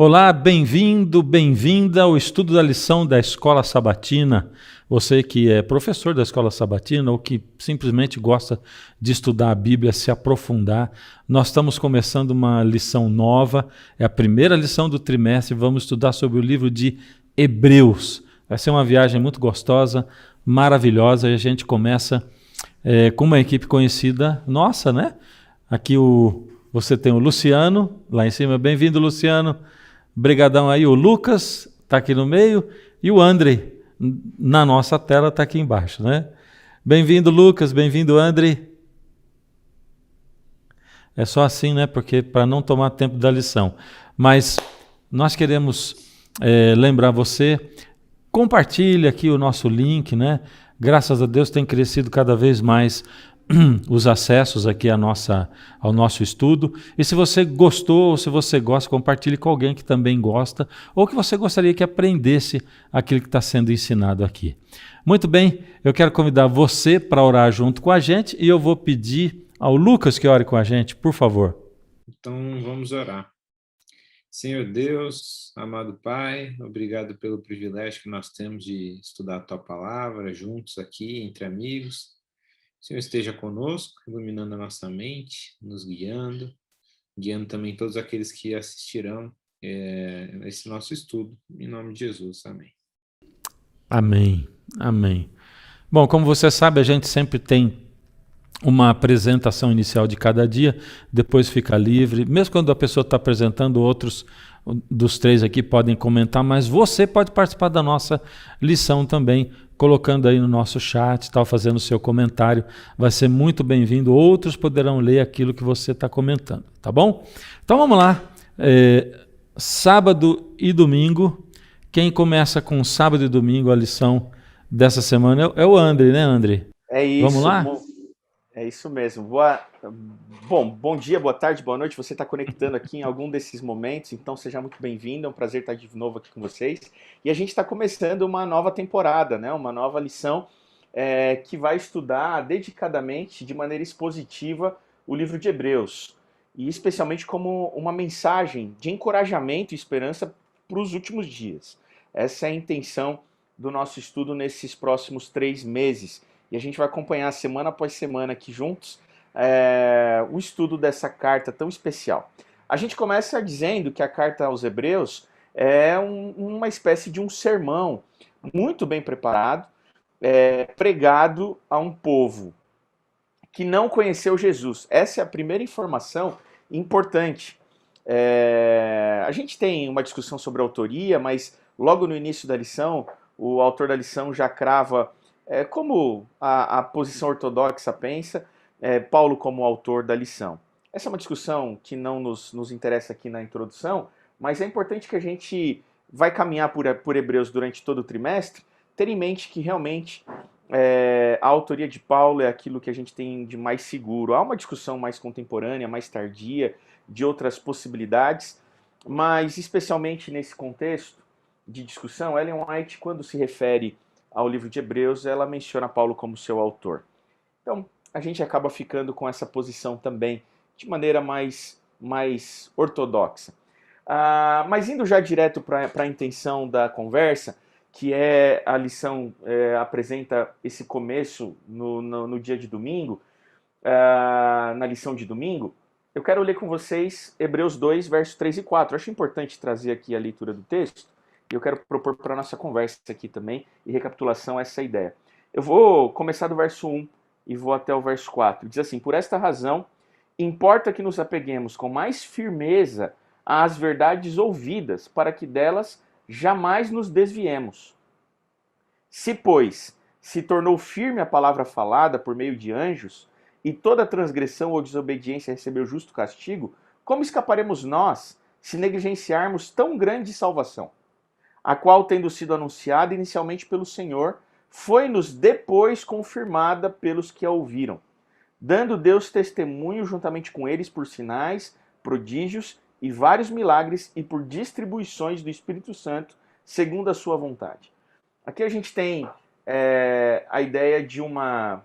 Olá, bem-vindo, bem-vinda ao estudo da lição da Escola Sabatina. Você que é professor da Escola Sabatina ou que simplesmente gosta de estudar a Bíblia, se aprofundar, nós estamos começando uma lição nova, é a primeira lição do trimestre, vamos estudar sobre o livro de Hebreus. Vai ser uma viagem muito gostosa, maravilhosa, e a gente começa com uma equipe conhecida nossa, né? Aqui você tem o Luciano, lá em cima, bem-vindo, Luciano. Brigadão aí, o Lucas está aqui no meio e o André na nossa tela está aqui embaixo, né? Bem-vindo, Lucas, bem-vindo, André. É só assim, né? Porque para não tomar tempo da lição. Mas nós queremos lembrar você, compartilhe aqui o nosso link, né? Graças a Deus tem crescido cada vez mais os acessos aqui ao nosso estudo. E se você gostou ou se você gosta, compartilhe com alguém que também gosta ou que você gostaria que aprendesse aquilo que está sendo ensinado aqui. Muito bem, eu quero convidar você para orar junto com a gente e eu vou pedir ao Lucas que ore com a gente, por favor. Então vamos orar. Senhor Deus, amado Pai, obrigado pelo privilégio que nós temos de estudar a Tua Palavra juntos aqui, entre amigos. O Senhor esteja conosco, iluminando a nossa mente, nos guiando também todos aqueles que assistirão esse nosso estudo. Em nome de Jesus, amém. Amém, amém. Bom, como você sabe, a gente sempre tem uma apresentação inicial de cada dia, depois fica livre. Mesmo quando a pessoa está apresentando, outros dos três aqui podem comentar, mas você pode participar da nossa lição também, colocando aí no nosso chat, tal, fazendo o seu comentário. Vai ser muito bem-vindo. Outros poderão ler aquilo que você está comentando, tá bom? Então vamos lá. Sábado e domingo. Quem começa com sábado e domingo a lição dessa semana é o André, né, André? É Vamos isso, lá? é isso mesmo. Bom dia, boa tarde, boa noite. Você está conectando aqui em algum desses momentos, então seja muito bem-vindo. É um prazer estar de novo aqui com vocês. E a gente está começando uma nova temporada, né? Uma nova lição que vai estudar dedicadamente, de maneira expositiva, o livro de Hebreus. E especialmente como uma mensagem de encorajamento e esperança para os últimos dias. Essa é a intenção do nosso estudo nesses próximos 3 meses. E a gente vai acompanhar semana após semana aqui juntos o estudo dessa carta tão especial. A gente começa dizendo que a carta aos Hebreus é uma espécie de um sermão muito bem preparado, pregado a um povo que não conheceu Jesus. Essa é a primeira informação importante. A gente tem uma discussão sobre a autoria, mas logo no início da lição, o autor da lição já crava como a posição ortodoxa pensa, Paulo como autor da lição. Essa é uma discussão que não nos interessa aqui na introdução, mas é importante que a gente vai caminhar por Hebreus durante todo o trimestre, ter em mente que realmente a autoria de Paulo é aquilo que a gente tem de mais seguro. Há uma discussão mais contemporânea, mais tardia, de outras possibilidades, mas especialmente nesse contexto de discussão, Ellen White, quando se refere ao livro de Hebreus, ela menciona Paulo como seu autor. Então, a gente acaba ficando com essa posição também, de maneira mais ortodoxa. Mas indo já direto para a intenção da conversa, que é a lição apresenta esse começo no dia de domingo, na lição de domingo, eu quero ler com vocês Hebreus 2, versos 3 e 4. Eu acho importante trazer aqui a leitura do texto, e eu quero propor para a nossa conversa aqui também, e recapitulação, essa ideia. Eu vou começar do verso 1 e vou até o verso 4. Diz assim: por esta razão, importa que nos apeguemos com mais firmeza às verdades ouvidas, para que delas jamais nos desviemos. Se, pois, se tornou firme a palavra falada por meio de anjos, e toda transgressão ou desobediência recebeu justo castigo, como escaparemos nós se negligenciarmos tão grande salvação? A qual, tendo sido anunciada inicialmente pelo Senhor, foi-nos depois confirmada pelos que a ouviram, dando Deus testemunho juntamente com eles por sinais, prodígios e vários milagres e por distribuições do Espírito Santo, segundo a sua vontade. Aqui a gente tem a ideia de uma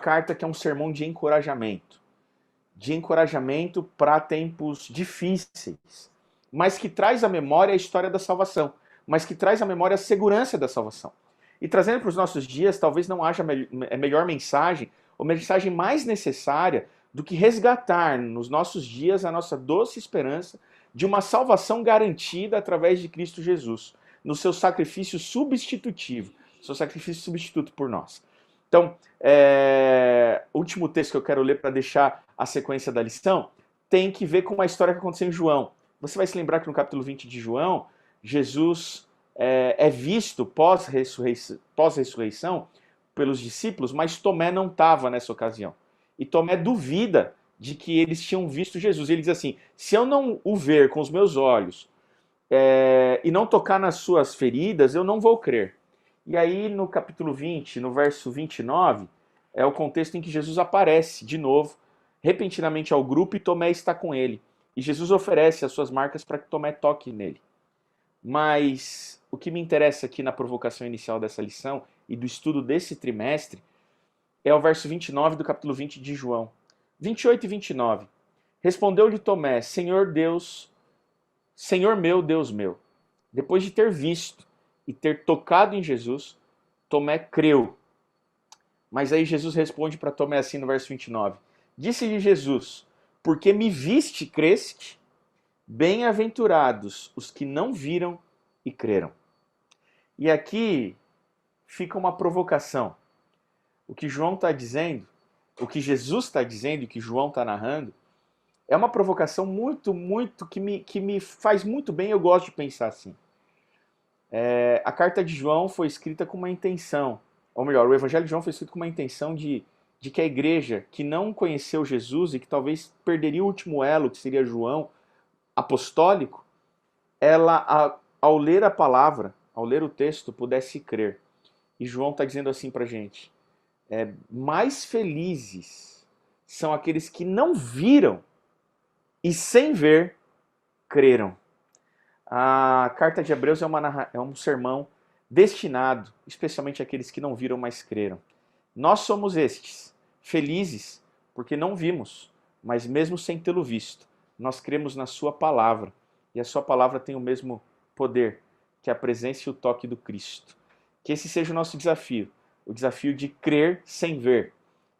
carta que é um sermão de encorajamento para tempos difíceis. mas que traz à memória a história da salvação, mas que traz à memória a segurança da salvação. E trazendo para os nossos dias, talvez não haja melhor mensagem, ou mensagem mais necessária do que resgatar nos nossos dias a nossa doce esperança de uma salvação garantida através de Cristo Jesus, no seu sacrifício substitutivo, seu sacrifício substituto por nós. Então, o último texto que eu quero ler para deixar a sequência da lição tem que ver com uma história que aconteceu em João. Você vai se lembrar que no capítulo 20 de João, Jesus é visto pós-ressurreição pelos discípulos, mas Tomé não estava nessa ocasião. E Tomé duvida de que eles tinham visto Jesus. Ele diz assim, se eu não o ver com os meus olhos e não tocar nas suas feridas, eu não vou crer. E aí no capítulo 20, no verso 29, é o contexto em que Jesus aparece de novo, repentinamente ao grupo, e Tomé está com ele. E Jesus oferece as suas marcas para que Tomé toque nele. Mas o que me interessa aqui na provocação inicial dessa lição e do estudo desse trimestre é o verso 29 do capítulo 20 de João. 28 e 29. Respondeu-lhe Tomé, Senhor Deus, Senhor meu, Deus meu. Depois de ter visto e ter tocado em Jesus, Tomé creu. Mas aí Jesus responde para Tomé assim no verso 29. Disse-lhe Jesus, porque me viste, creste? Bem-aventurados os que não viram e creram. E aqui fica uma provocação. O que João está dizendo, o que Jesus está dizendo e o que João está narrando, é uma provocação muito, que me faz muito bem, eu gosto de pensar assim. A carta de João foi escrita com uma intenção, ou melhor, o Evangelho de João foi escrito com uma intenção de que a igreja que não conheceu Jesus e que talvez perderia o último elo, que seria João, apostólico, ela, ao ler a palavra, ao ler o texto, pudesse crer. E João está dizendo assim para a gente, mais felizes são aqueles que não viram e sem ver, creram. A carta de Hebreus é um sermão destinado, especialmente àqueles que não viram, mas creram. Nós somos estes, felizes, porque não vimos, mas mesmo sem tê-lo visto, nós cremos na sua palavra, e a sua palavra tem o mesmo poder que a presença e o toque do Cristo. Que esse seja o nosso desafio, o desafio de crer sem ver,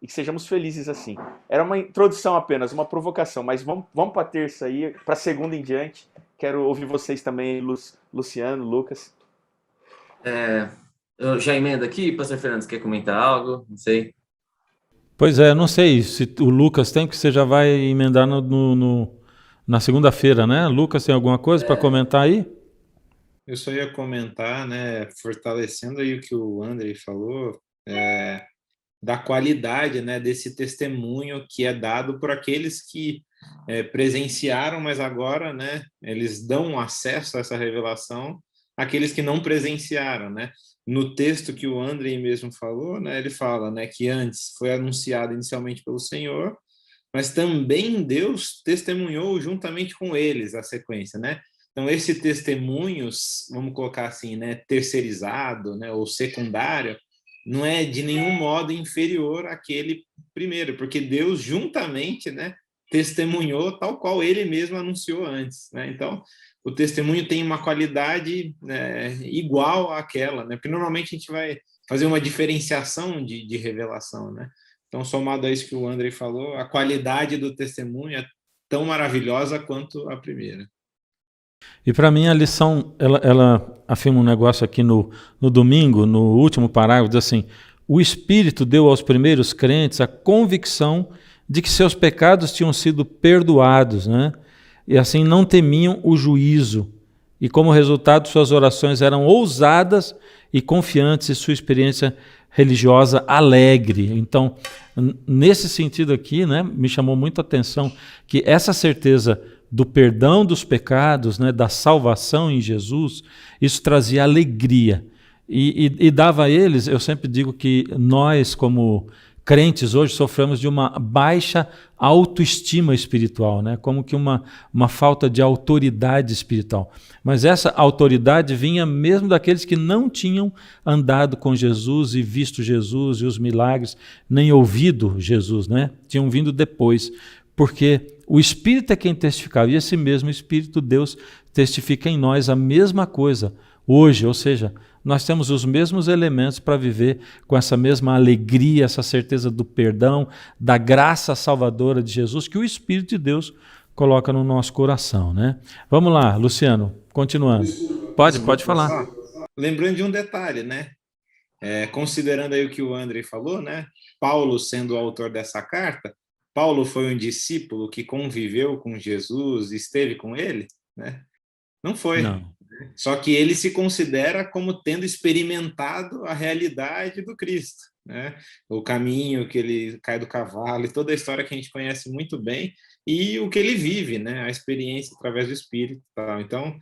e que sejamos felizes assim. Era uma introdução apenas, uma provocação, mas vamos para a terça aí, para a segunda em diante. Quero ouvir vocês também, Luciano, Lucas. Eu já emendo aqui, pastor Fernandes, quer comentar algo? Não sei. Pois é, não sei se o Lucas tem, porque você já vai emendar na segunda-feira, né? Lucas, tem alguma coisa para comentar aí? Eu só ia comentar, né, fortalecendo aí o que o André falou, da qualidade, né, desse testemunho que é dado por aqueles que presenciaram, mas agora, né, eles dão acesso a essa revelação àqueles que não presenciaram, né? No texto que o André mesmo falou, né, ele fala, né, que antes foi anunciado inicialmente pelo Senhor, mas também Deus testemunhou juntamente com eles a sequência, né? Então, esse testemunho, vamos colocar assim, né, terceirizado, né, ou secundário, não é de nenhum modo inferior àquele primeiro, porque Deus juntamente, né, testemunhou tal qual ele mesmo anunciou antes, né? Então, o testemunho tem uma qualidade, né, igual àquela, né? Porque normalmente a gente vai fazer uma diferenciação de revelação, né? Então, somado a isso que o André falou, a qualidade do testemunho é tão maravilhosa quanto a primeira. E para mim a lição, ela afirma um negócio aqui no domingo, no último parágrafo, diz assim, o Espírito deu aos primeiros crentes a convicção de que seus pecados tinham sido perdoados, né? E assim não temiam o juízo. E como resultado, suas orações eram ousadas e confiantes e sua experiência religiosa alegre. Então, nesse sentido aqui, né, me chamou muito a atenção que essa certeza do perdão dos pecados, né, da salvação em Jesus, isso trazia alegria. E dava a eles, eu sempre digo que nós, como crentes hoje, sofremos de uma baixa autoestima espiritual, né? Como que uma falta de autoridade espiritual. Mas essa autoridade vinha mesmo daqueles que não tinham andado com Jesus e visto Jesus e os milagres, nem ouvido Jesus, né? Tinham vindo depois, porque o Espírito é quem testificava, e esse mesmo Espírito, Deus, testifica em nós a mesma coisa hoje, ou seja, nós temos os mesmos elementos para viver com essa mesma alegria, essa certeza do perdão, da graça salvadora de Jesus, que o Espírito de Deus coloca no nosso coração, né? Vamos lá, Luciano, continuando. Pode falar. Lembrando de um detalhe, né? Considerando aí o que o André falou, né? Paulo sendo o autor dessa carta, Paulo foi um discípulo que conviveu com Jesus, esteve com ele, né? Não foi. Não. Só que ele se considera como tendo experimentado a realidade do Cristo, né? O caminho que ele cai do cavalo e toda a história que a gente conhece muito bem e o que ele vive, né? A experiência através do Espírito. Tal. Então,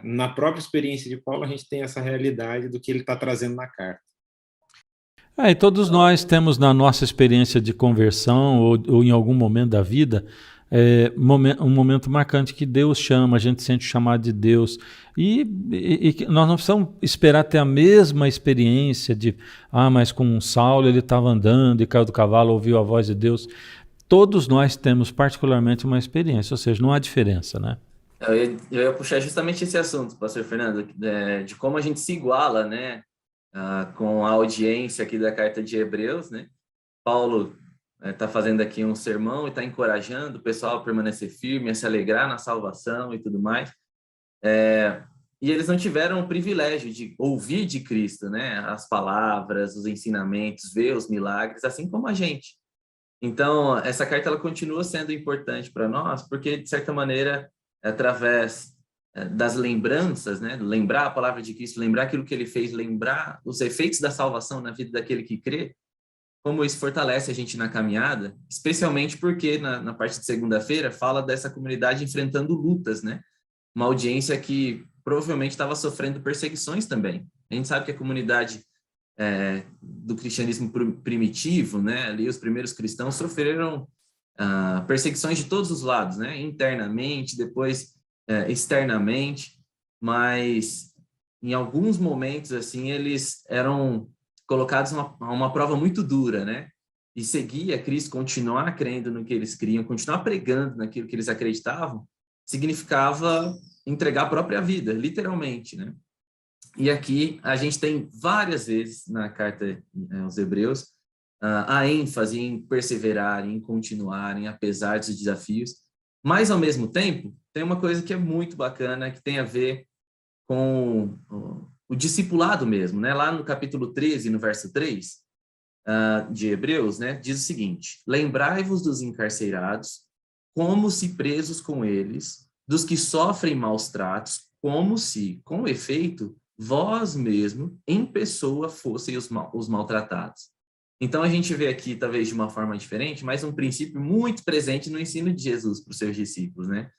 na própria experiência de Paulo, a gente tem essa realidade do que ele está trazendo na carta. E todos nós temos na nossa experiência de conversão ou em algum momento da vida um momento marcante que Deus chama, a gente sente o chamado de Deus e nós não precisamos esperar ter a mesma experiência de mas com Saulo ele estava andando e caiu do cavalo, ouviu a voz de Deus. Todos nós temos particularmente uma experiência, ou seja, não há diferença, né? Eu ia puxar justamente esse assunto, pastor Fernando, de como a gente se iguala, né, com a audiência aqui da carta de Hebreus, né? Paulo está fazendo aqui um sermão e está encorajando o pessoal a permanecer firme, a se alegrar na salvação e tudo mais. E eles não tiveram o privilégio de ouvir de Cristo, né? As palavras, os ensinamentos, ver os milagres, assim como a gente. Então, essa carta ela continua sendo importante para nós, porque, de certa maneira, através das lembranças, né? Lembrar a palavra de Cristo, lembrar aquilo que ele fez, lembrar os efeitos da salvação na vida daquele que crê, como isso fortalece a gente na caminhada, especialmente porque na parte de segunda-feira fala dessa comunidade enfrentando lutas, né? Uma audiência que provavelmente estava sofrendo perseguições também. A gente sabe que a comunidade do cristianismo primitivo, né? Ali os primeiros cristãos sofreram perseguições de todos os lados, né? Internamente, depois externamente, mas em alguns momentos assim eles eram colocados a uma prova muito dura, né? E seguir a Cristo, continuar crendo no que eles criam, continuar pregando naquilo que eles acreditavam, significava entregar a própria vida, literalmente, né? E aqui a gente tem várias vezes na carta aos Hebreus a ênfase em perseverar, em continuarem, apesar dos desafios. Mas, ao mesmo tempo, tem uma coisa que é muito bacana, que tem a ver com o discipulado mesmo, né? Lá no capítulo 13, no verso 3 de Hebreus, né? Diz o seguinte: lembrai-vos dos encarcerados, como se presos com eles, dos que sofrem maus tratos, como se, com efeito, vós mesmo, em pessoa, fossem os maltratados. Então, a gente vê aqui, talvez de uma forma diferente, mas um princípio muito presente no ensino de Jesus para os seus discípulos, né?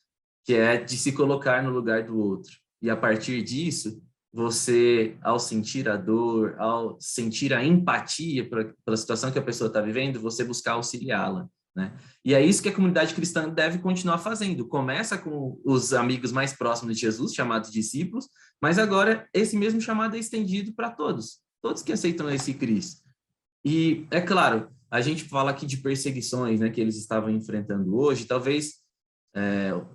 Que é de se colocar no lugar do outro. E, a partir disso, você, ao sentir a dor, ao sentir a empatia pela situação que a pessoa está vivendo, você buscar auxiliá-la, né? E é isso que a comunidade cristã deve continuar fazendo. Começa com os amigos mais próximos de Jesus, chamados discípulos, mas agora esse mesmo chamado é estendido para todos que aceitam esse Cristo. E, é claro, a gente fala aqui de perseguições, né, que eles estavam enfrentando hoje. Talvez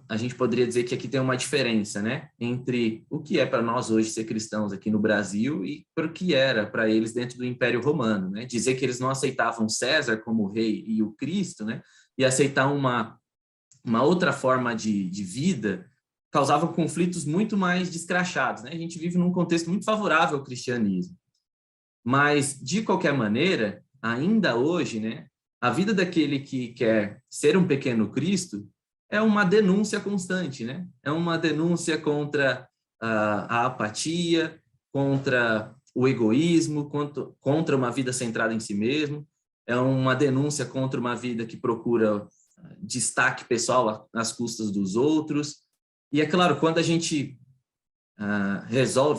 a gente poderia dizer que aqui tem uma diferença, né, entre o que é para nós hoje ser cristãos aqui no Brasil e para o que era para eles dentro do Império Romano, né? Dizer que eles não aceitavam César como rei e o Cristo, né, e aceitar uma outra forma de vida causava conflitos muito mais descrachados, né? A gente vive num contexto muito favorável ao cristianismo. Mas, de qualquer maneira, ainda hoje, né, a vida daquele que quer ser um pequeno Cristo é uma denúncia constante, né? É uma denúncia contra a apatia, contra o egoísmo, contra uma vida centrada em si mesmo, é uma denúncia contra uma vida que procura destaque pessoal às custas dos outros. E, é claro, quando a gente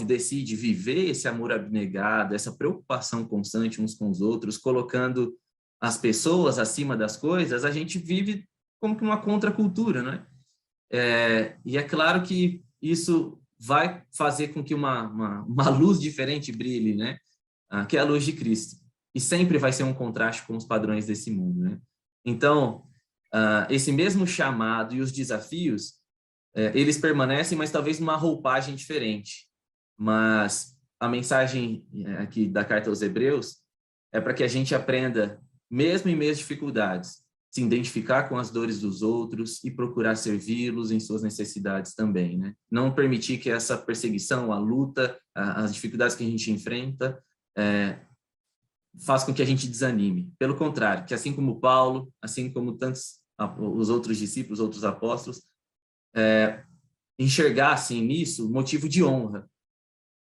decide viver esse amor abnegado, essa preocupação constante uns com os outros, colocando as pessoas acima das coisas, a gente vive como que uma contracultura, né? E é claro que isso vai fazer com que uma luz diferente brilhe, né? Que é a luz de Cristo. E sempre vai ser um contraste com os padrões desse mundo, né? Então, esse mesmo chamado e os desafios, eles permanecem, mas talvez numa roupagem diferente. Mas a mensagem aqui da carta aos Hebreus é para que a gente aprenda, mesmo em meio às dificuldades, se identificar com as dores dos outros e procurar servi-los em suas necessidades também, né? Não permitir que essa perseguição, a luta, as dificuldades que a gente enfrenta, faça com que a gente desanime. Pelo contrário, que assim como Paulo, assim como tantos os outros discípulos, outros apóstolos, enxergassem nisso motivo de honra,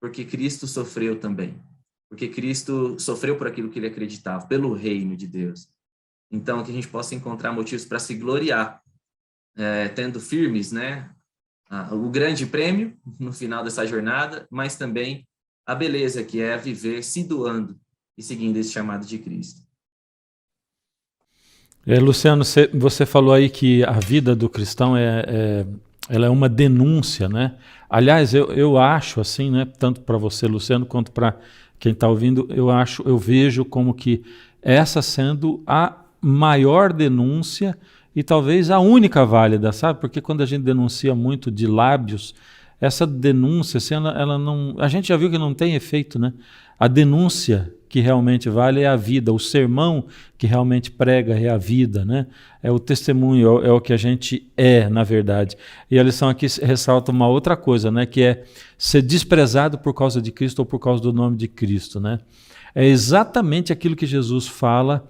porque Cristo sofreu também, porque Cristo sofreu por aquilo que ele acreditava, pelo reino de Deus. Então, que a gente possa encontrar motivos para se gloriar, tendo firmes, né, o grande prêmio no final dessa jornada, mas também a beleza que é viver se doando e seguindo esse chamado de Cristo. Luciano, você falou aí que a vida do cristão ela é uma denúncia, né? Aliás, eu acho assim, né, tanto para você, Luciano, quanto para quem está ouvindo, eu vejo como que essa sendo a maior denúncia e talvez a única válida, sabe? Porque quando a gente denuncia muito de lábios, essa denúncia, assim, ela não, a gente já viu que não tem efeito, né? A denúncia que realmente vale é a vida, o sermão que realmente prega é a vida, né? É o testemunho, é o que a gente na verdade. E a lição aqui ressalta uma outra coisa, né? Que é ser desprezado por causa de Cristo ou por causa do nome de Cristo, né? É exatamente aquilo que Jesus fala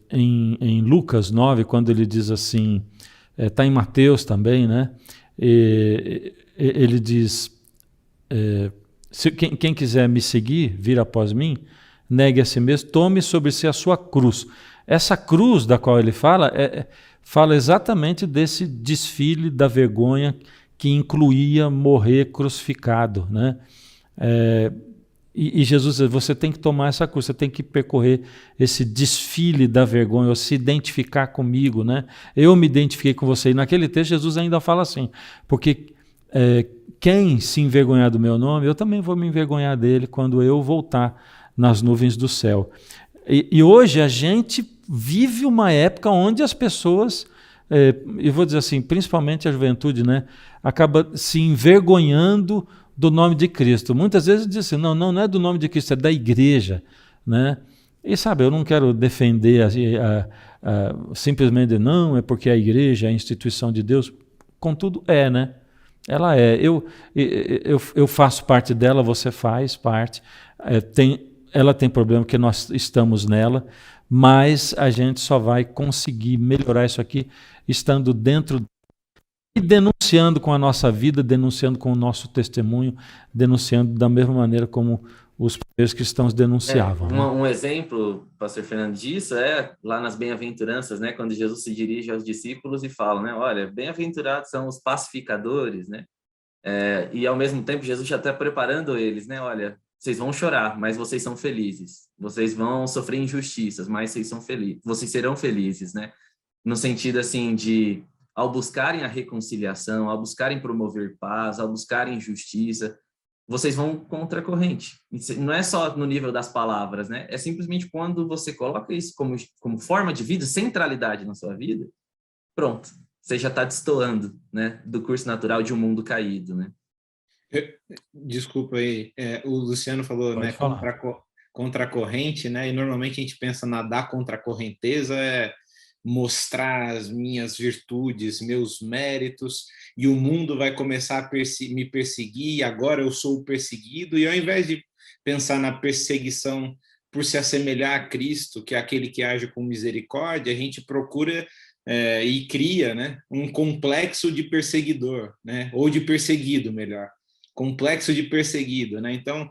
em Lucas 9, quando ele diz assim, está em Mateus também, né? Ele diz, quem quiser me seguir, vir após mim, negue a si mesmo, tome sobre si a sua cruz. Essa cruz da qual ele fala, fala exatamente desse desfile da vergonha que incluía morrer crucificado, né? E Jesus diz, você tem que tomar essa cruz, você tem que percorrer esse desfile da vergonha, ou se identificar comigo, né? Eu me identifiquei com você. E naquele texto Jesus ainda fala assim, porque quem se envergonhar do meu nome, eu também vou me envergonhar dele quando eu voltar nas nuvens do céu. E hoje a gente vive uma época onde as pessoas, eu vou dizer assim, principalmente a juventude, né, acaba se envergonhando do nome de Cristo. Muitas vezes diz assim, não é do nome de Cristo, é da igreja, né? E sabe, eu não quero defender simplesmente não, é porque a igreja é a instituição de Deus, contudo né? Ela eu faço parte dela, você faz parte, ela tem problema porque nós estamos nela, mas a gente só vai conseguir melhorar isso aqui estando dentro e denunciando com a nossa vida, denunciando com o nosso testemunho, denunciando da mesma maneira como os primeiros cristãos denunciavam. Um exemplo, pastor Fernando, disso é lá nas bem-aventuranças, né, quando Jesus se dirige aos discípulos e fala, né, olha, bem-aventurados são os pacificadores, né, e ao mesmo tempo Jesus já está preparando eles, né, olha, vocês vão chorar, mas vocês são felizes, vocês vão sofrer injustiças, mas vocês são felizes, vocês serão felizes, né, no sentido assim de ao buscarem a reconciliação, ao buscarem promover paz, ao buscarem justiça, vocês vão contra a corrente. Não é só no nível das palavras, né? É simplesmente quando você coloca isso como forma de vida, centralidade na sua vida, pronto, você já está destoando, né, do curso natural de um mundo caído, né? Desculpa aí, o Luciano falou, né, contra a corrente, né? E normalmente a gente pensa nadar contra a correnteza mostrar as minhas virtudes, meus méritos, e o mundo vai começar a me perseguir, e agora eu sou o perseguido, e ao invés de pensar na perseguição por se assemelhar a Cristo, que é aquele que age com misericórdia, a gente procura e cria, né, um complexo de perseguidor, né, ou de perseguido, melhor. Complexo de perseguido, né? Então,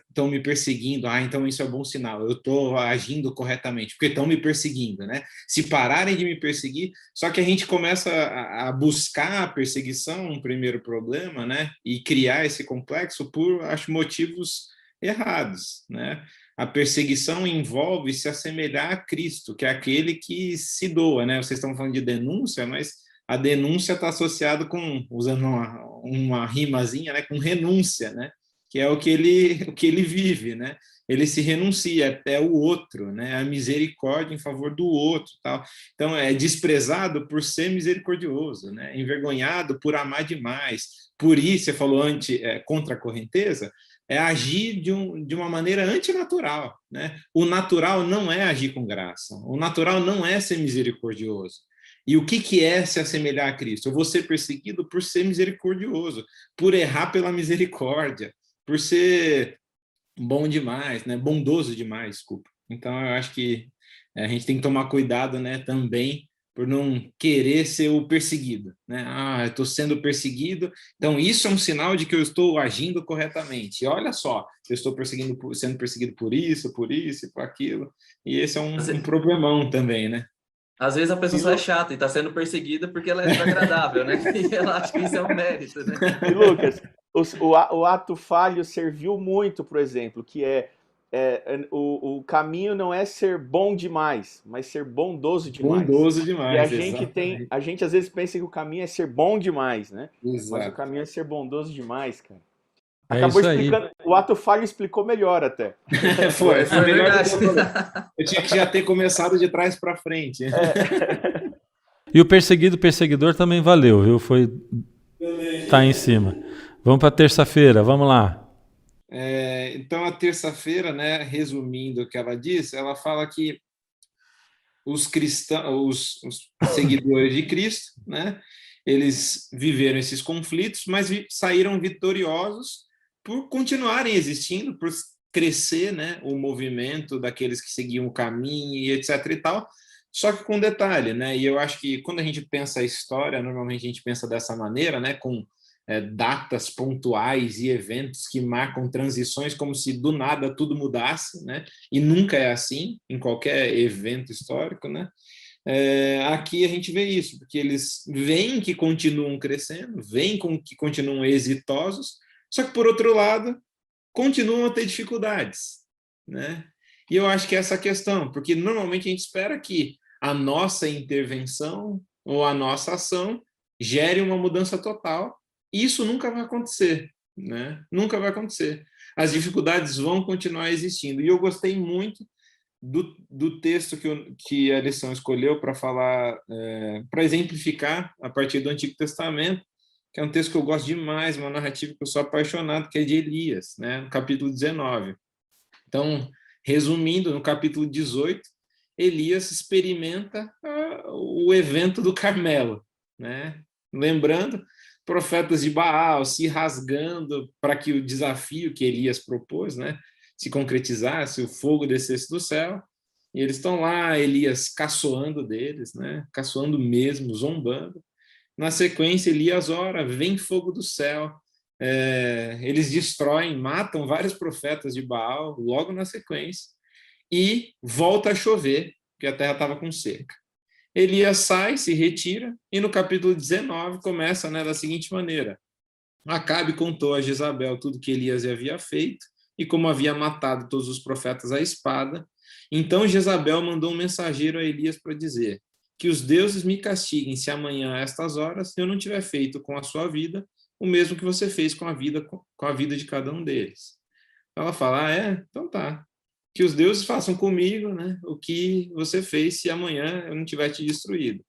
estão me perseguindo, então isso é bom sinal, eu estou agindo corretamente, porque estão me perseguindo, né? Se pararem de me perseguir, só que a gente começa a buscar a perseguição, um primeiro problema, né? E criar esse complexo por, acho, motivos errados, né? A perseguição envolve se assemelhar a Cristo, que é aquele que se doa, né? Vocês estão falando de denúncia, mas a denúncia está associada com, usando uma rimazinha, né, com renúncia, né, que é o que ele vive, né? Ele se renuncia até o outro, né? A misericórdia em favor do outro, tal. Então é desprezado por ser misericordioso, né? Envergonhado por amar demais. Por isso, você falou contra a correnteza, é agir de uma maneira antinatural, né? O natural não é agir com graça. O natural não é ser misericordioso. E o que é se assemelhar a Cristo? Eu vou ser perseguido por ser misericordioso, por errar pela misericórdia, por ser bom demais, né? Bondoso demais, desculpa. Então, eu acho que a gente tem que tomar cuidado, né, também, por não querer ser o perseguido, né? Eu estou sendo perseguido, então isso é um sinal de que eu estou agindo corretamente. E olha só, eu estou sendo perseguido por isso, e por aquilo. E esse é um problemão também, né? Às vezes a pessoa só é chata e está sendo perseguida porque ela é desagradável, né? E ela acha que isso é um mérito, né? E Lucas, o ato falho serviu muito, por exemplo, que o caminho não é ser bom demais, mas ser bondoso demais. Bondoso E a demais, gente a gente às vezes pensa que o caminho é ser bom demais, né? Mas o exato. caminho é ser bondoso demais, cara. É Acabou isso aí. explicando, o ato falho explicou melhor até. Foi melhor do verdade. que eu falei. Eu tinha que já ter começado de trás para frente. E o perseguidor também valeu, viu? Tá em cima. Vamos para terça-feira, vamos lá. Então, a terça-feira, né, resumindo o que ela disse, ela fala que os cristãos, os seguidores de Cristo, né, eles viveram esses conflitos, mas saíram vitoriosos por continuarem existindo, por crescer, né, o movimento daqueles que seguiam o caminho e etc e tal. Só que com detalhe, né? E eu acho que quando a gente pensa a história, normalmente a gente pensa dessa maneira, né? Com datas pontuais e eventos que marcam transições, como se do nada tudo mudasse, né? E nunca é assim em qualquer evento histórico, né? Aqui a gente vê isso, porque eles veem que continuam crescendo, veem que continuam exitosos, só que por outro lado continuam a ter dificuldades, né? E eu acho que é essa questão, porque normalmente a gente espera que a nossa intervenção ou a nossa ação gere uma mudança total. E isso nunca vai acontecer, né? Nunca vai acontecer. As dificuldades vão continuar existindo. E eu gostei muito do texto que a lição escolheu para falar, para exemplificar a partir do Antigo Testamento, que é um texto que eu gosto demais, uma narrativa que eu sou apaixonado, que é de Elias, né? No capítulo 19. Então, resumindo, no capítulo 18, Elias experimenta o evento do Carmelo, né? Lembrando, profetas de Baal se rasgando para que o desafio que Elias propôs, né, se concretizasse, o fogo descesse do céu, e eles estão lá, Elias caçoando deles, né, caçoando mesmo, zombando. Na sequência, Elias ora, vem fogo do céu, eles destroem, matam vários profetas de Baal logo na sequência, e volta a chover, porque a terra estava com seca. Elias sai, se retira, e no capítulo 19 começa, né, da seguinte maneira: Acabe contou a Jezabel tudo que Elias havia feito, e como havia matado todos os profetas à espada. Então Jezabel mandou um mensageiro a Elias para dizer: que os deuses me castiguem se amanhã a estas horas eu não tiver feito com a sua vida o mesmo que você fez com a vida de cada um deles. Ela fala: então tá. Que os deuses façam comigo, né, o que você fez se amanhã eu não tiver te destruído.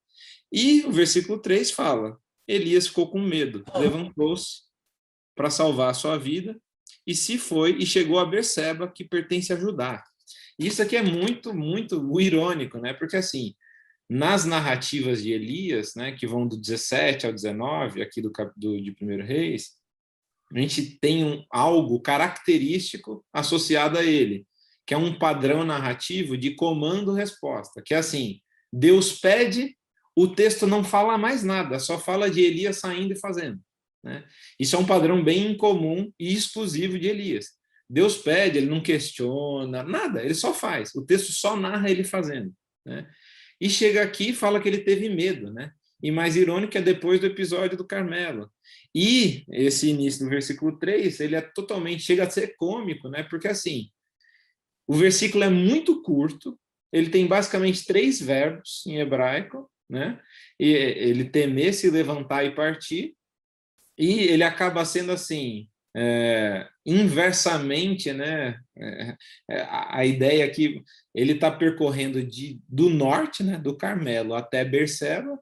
E o versículo 3 fala: Elias ficou com medo, levantou-se para salvar a sua vida e se foi e chegou a Berseba, que pertence a Judá. Isso aqui é muito, muito irônico, né? Porque assim, nas narrativas de Elias, né, que vão do 17 ao 19, aqui de 1 Reis, a gente tem algo característico associado a ele, que é um padrão narrativo de comando-resposta, que é assim, Deus pede, o texto não fala mais nada, só fala de Elias saindo e fazendo, né? Isso é um padrão bem incomum e exclusivo de Elias. Deus pede, ele não questiona, nada, ele só faz, o texto só narra ele fazendo, né? E chega aqui e fala que ele teve medo, né? E mais irônico é depois do episódio do Carmelo. E esse início do versículo 3, ele chega a ser cômico, né? Porque assim, o versículo é muito curto, ele tem basicamente 3 verbos em hebraico, né? E ele temer, se levantar e partir, e ele acaba sendo assim, inversamente, né? A ideia é que ele está percorrendo do norte, né, do Carmelo até Berseba,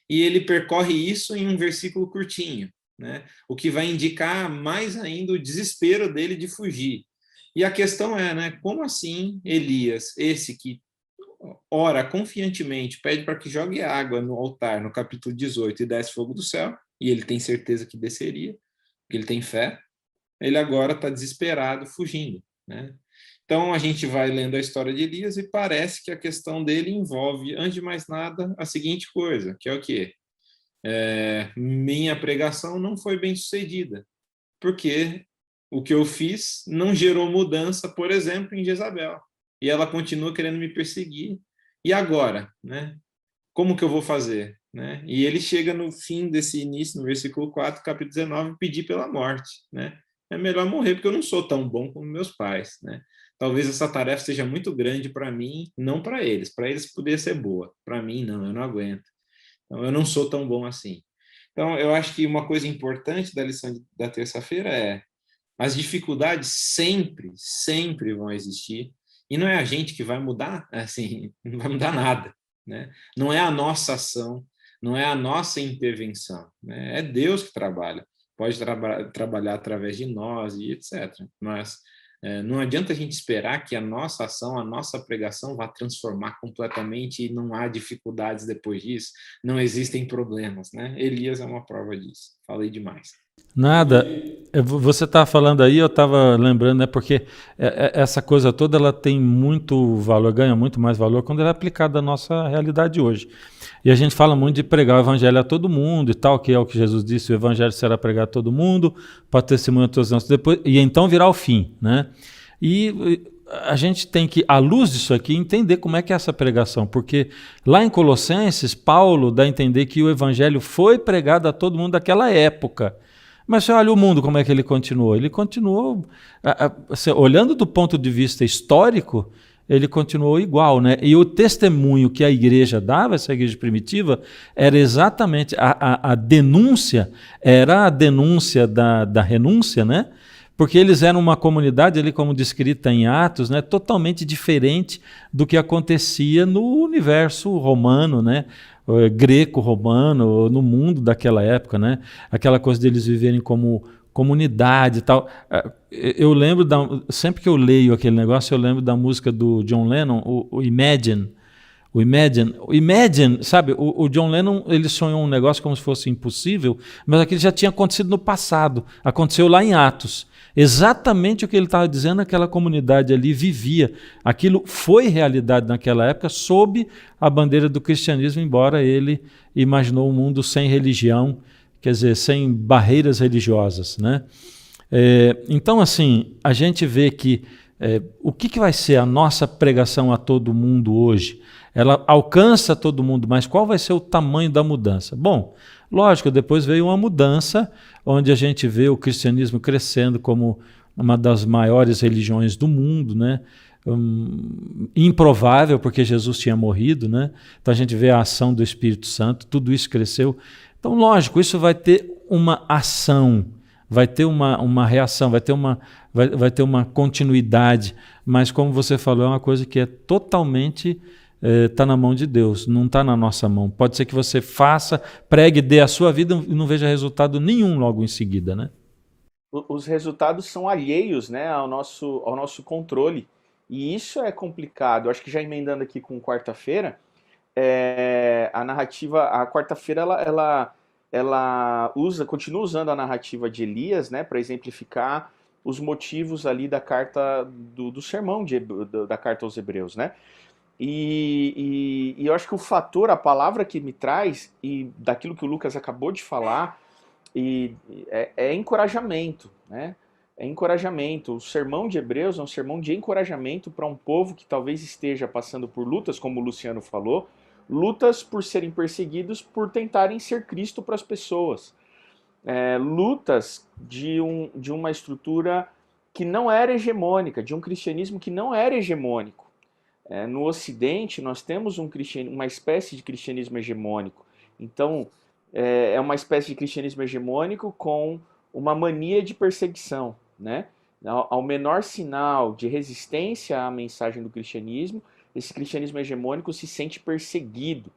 e ele percorre isso em um versículo curtinho, né? O que vai indicar mais ainda o desespero dele de fugir. E a questão é, né, como assim Elias, esse que ora confiantemente, pede para que jogue água no altar, no capítulo 18, e desce fogo do céu, e ele tem certeza que desceria, porque ele tem fé, ele agora está desesperado, fugindo, né? Então, a gente vai lendo a história de Elias e parece que a questão dele envolve, antes de mais nada, a seguinte coisa, que é o quê? Minha pregação não foi bem sucedida, porque o que eu fiz não gerou mudança, por exemplo, em Jezabel. E ela continua querendo me perseguir. E agora, né? Como que eu vou fazer? Né? E ele chega no fim desse início, no versículo 4, capítulo 19, pedir pela morte, né? É melhor morrer porque eu não sou tão bom como meus pais, né? Talvez essa tarefa seja muito grande para mim, não para eles. Para eles poderia ser boa, para mim não, eu não aguento. Então eu não sou tão bom assim. Então eu acho que uma coisa importante da lição da terça-feira é as dificuldades sempre vão existir e não é a gente que vai mudar, assim, não vai mudar nada, né? Não é a nossa ação, não é a nossa intervenção, né? É Deus que trabalha, pode trabalhar através de nós e etc. Mas não adianta a gente esperar que a nossa ação, a nossa pregação vá transformar completamente e não há dificuldades depois disso, não existem problemas, né? Elias é uma prova disso. Falei demais. Nada. Você está falando aí, eu estava lembrando, né? Porque essa coisa toda ela tem muito valor, ganha muito mais valor quando ela é aplicada à nossa realidade hoje. E a gente fala muito de pregar o evangelho a todo mundo e tal, que é o que Jesus disse: o evangelho será pregado a todo mundo, para testemunho a todos nós, depois, e então virá o fim, né? E a gente tem que, à luz disso aqui, entender como é que é essa pregação, porque lá em Colossenses, Paulo dá a entender que o evangelho foi pregado a todo mundo daquela época. Mas você olha o mundo, como é que ele continuou? Ele continuou, olhando do ponto de vista histórico, ele continuou igual, né? E o testemunho que a igreja dava, essa igreja primitiva, era exatamente a denúncia, era a denúncia da renúncia, né? Porque eles eram uma comunidade, ali como descrita em Atos, né, totalmente diferente do que acontecia no universo romano, né, greco-romano, no mundo daquela época, né, aquela coisa deles viverem como comunidade e tal. Eu lembro, sempre que eu leio aquele negócio, eu lembro da música do John Lennon, o Imagine. O Imagine, sabe, o John Lennon, ele sonhou um negócio como se fosse impossível, mas aquilo já tinha acontecido no passado, aconteceu lá em Atos. Exatamente o que ele estava dizendo, aquela comunidade ali vivia. Aquilo foi realidade naquela época, sob a bandeira do cristianismo, embora ele imaginou um mundo sem religião, quer dizer, sem barreiras religiosas, né? Então, assim, a gente vê que o que vai ser a nossa pregação a todo mundo hoje? Ela alcança todo mundo, mas qual vai ser o tamanho da mudança? Bom, lógico, depois veio uma mudança onde a gente vê o cristianismo crescendo como uma das maiores religiões do mundo, né? Improvável, porque Jesus tinha morrido, né? Então a gente vê a ação do Espírito Santo, tudo isso cresceu. Então, lógico, isso vai ter uma ação, vai ter uma reação, vai ter uma continuidade, mas como você falou, é uma coisa que é totalmente... está na mão de Deus, não está na nossa mão. Pode ser que você faça, pregue, dê a sua vida e não veja resultado nenhum logo em seguida, né? Os resultados são alheios, né, ao nosso controle. E isso é complicado. Eu acho que já emendando aqui com quarta-feira, a narrativa, a quarta-feira ela continua usando a narrativa de Elias, né, para exemplificar os motivos ali da carta do sermão da carta aos Hebreus, né? E eu acho que o fator, a palavra que me traz, e daquilo que o Lucas acabou de falar, é encorajamento, né? É encorajamento. O sermão de Hebreus é um sermão de encorajamento para um povo que talvez esteja passando por lutas, como o Luciano falou, lutas por serem perseguidos por tentarem ser Cristo para as pessoas. Lutas de uma estrutura que não era hegemônica, de um cristianismo que não era hegemônico. No Ocidente, nós temos uma espécie de cristianismo hegemônico. Então, é uma espécie de cristianismo hegemônico com uma mania de perseguição, né? Ao menor sinal de resistência à mensagem do cristianismo, esse cristianismo hegemônico se sente perseguido.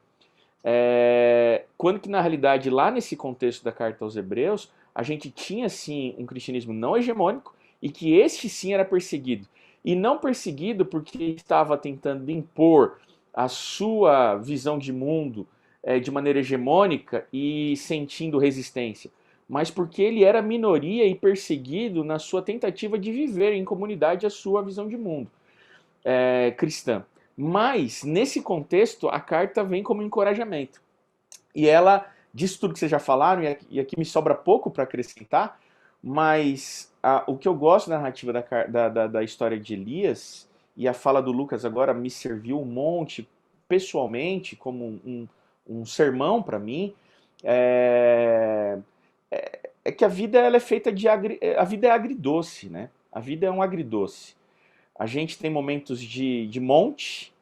Quando que, na realidade, lá nesse contexto da carta aos Hebreus, a gente tinha, sim, um cristianismo não hegemônico e que este, sim, era perseguido. E não perseguido porque estava tentando impor a sua visão de mundo de maneira hegemônica e sentindo resistência, mas porque ele era minoria e perseguido na sua tentativa de viver em comunidade a sua visão de mundo cristã. Mas, nesse contexto, a carta vem como encorajamento. E ela diz tudo que vocês já falaram, e aqui me sobra pouco para acrescentar, mas o que eu gosto da narrativa da história de Elias, e a fala do Lucas agora me serviu um monte, pessoalmente, como um sermão para mim, é que a vida ela é feita a vida é agridoce, né? A vida é um agridoce. A gente tem momentos de monte,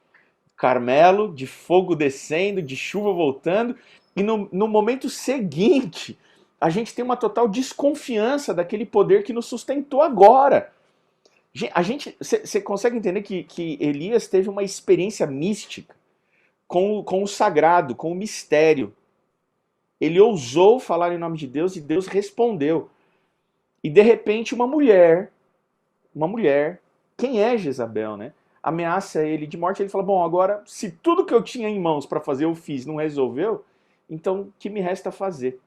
Carmelo, de fogo descendo, de chuva voltando, e no momento seguinte, a gente tem uma total desconfiança daquele poder que nos sustentou agora. Você consegue entender que Elias teve uma experiência mística com o sagrado, com o mistério. Ele ousou falar em nome de Deus e Deus respondeu. E de repente uma mulher, quem é Jezabel, né? Ameaça ele de morte. Ele fala, bom, agora se tudo que eu tinha em mãos para fazer eu fiz, não resolveu, então o que me resta fazer?